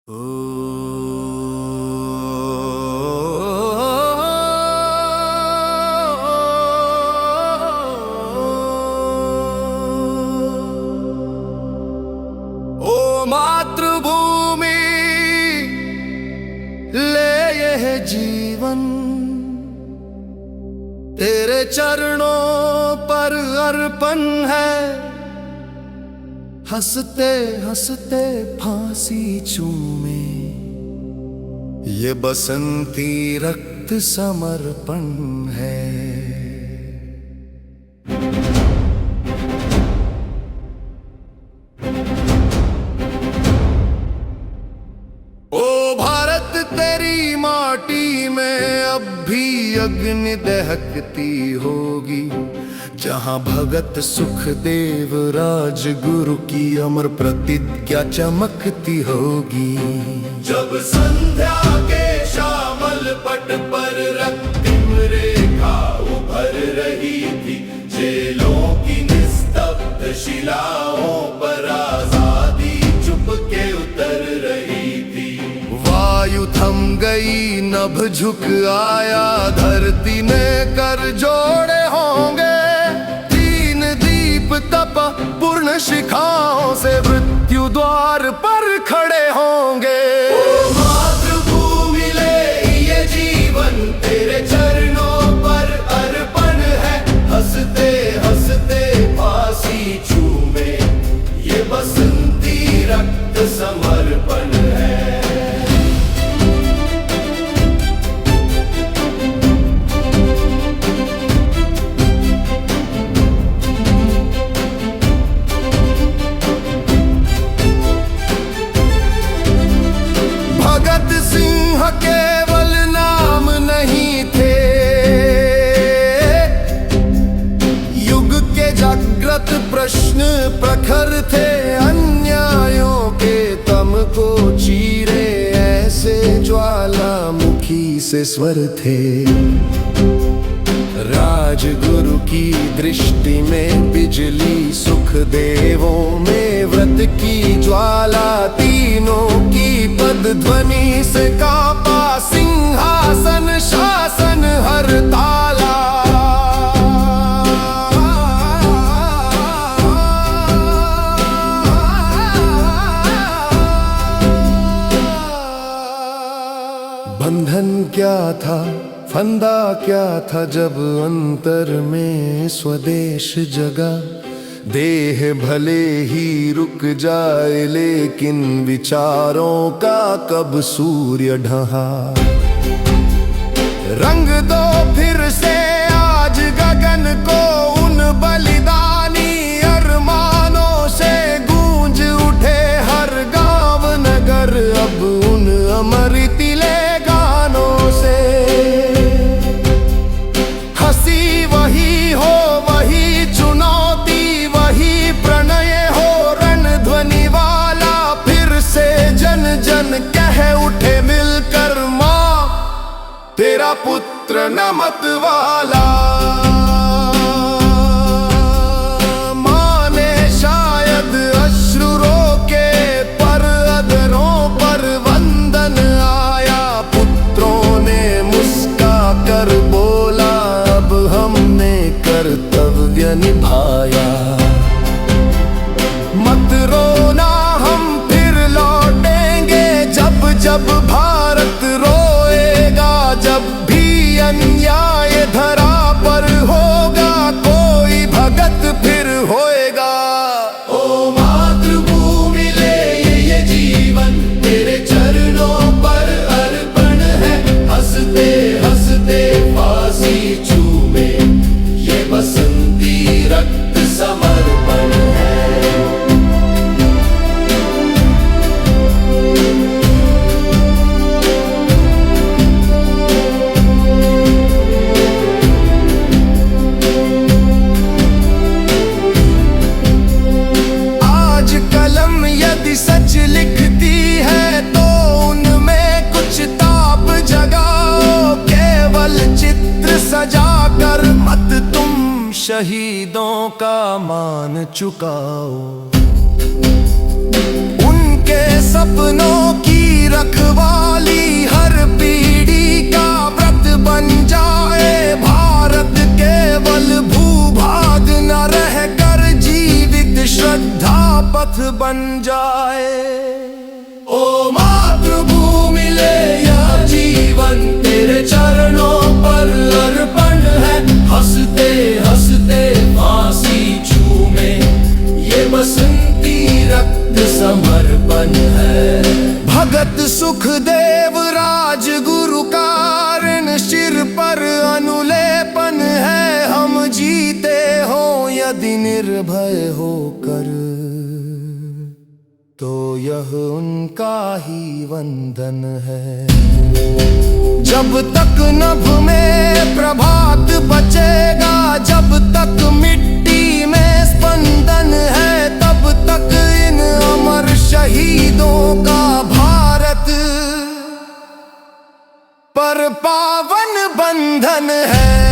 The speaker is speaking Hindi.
ओ मातृभूमि ले यह जीवन तेरे चरणों पर अर्पण है। हंसते हंसते फांसी चूमे ये बसंती रक्त समर्पण है। ओ भारत तेरी माटी में अब भी अग्नि दहकती होगी, जहाँ भगत सुखदेव राजगुरु की अमर प्रतिज्ञा चमकती होगी। जब संध्या के श्यामल पट पर रक्तिम रेखा उभर रही थी, जेलों की निस्तब्ध शिलाओं पर आजादी चुपके उतर रही थी। वायु थम गई, नभ झुक आया, धरती ने कर जोड़े होंगे। तप पूर्ण शिखाओं से मृत्यु द्वार पर खड़े होंगे। ओ मातृभूमि ले ये जीवन तेरे चरणों पर अर्पण है। हंसते हंसते फांसी चूमे ये बसंती रक्त समर्पण है। केवल नाम नहीं थे, युग के जागृत प्रश्न प्रखर थे। अन्यायों के तम को चीरे ऐसे ज्वालामुखी से स्वर थे। राजगुरु की दृष्टि में बिजली, सुखदेवों में व्रत की ज्वाला, तीनों की पद ध्वनि से कांपा सिंहासन शासन हर ताला। बंधन क्या था, फंदा क्या था, जब अंतर में स्वदेश जगा। देह भले ही रुक जाए, लेकिन विचारों का कब सूर्य ढहा। रंग दो फिर से आज गगन को उन बलिदानी अरमानों से। गूंज उठे हर गांव नगर अब उन अमर तिले गानों से। हंसी वही हो वही चुनौती, वही प्रणय हो रणध्वनि वाला। फिर से जन जन कह उठे मिलकर, माँ तेरा पुत्र न मत वाला। माँ ने शायद अश्रु रोके, पर अधरों पर वंदन आया। पुत्रों ने मुस्का कर बोला, अब हमने कर्तव्य निभाया। मत रोना हम फिर लौटेंगे, जब जब भारत रोएगा। जब भी अन्याय धरा पर होगा, कोई भगत फिर होएगा। ओ मातृभूमि ले ये जीवन तेरे चरणों पर अर्पण है। हंसते हंसते फांसी चूमे ये बसंती रक्त समर्पण है। आज कलम यदि सच लिखती है, तो उनमें कुछ ताप जगाओ। केवल चित्र सजाकर मत तुम शहीदों का मान चुकाओ। उनके सपनों की रक्त समर्पण है। भगत सुखदेव राजगुरु का ऋण सिर पर अनुलेपन है। हम जीते हो यदि निर्भय होकर, तो यह उनका ही वंदन है। जब तक नभ में प्रभात बचेगा, जब तक मिट्टी में स्पंदन है, तब तक इन अमर शहीदों का भारत पर पावन बंधन है।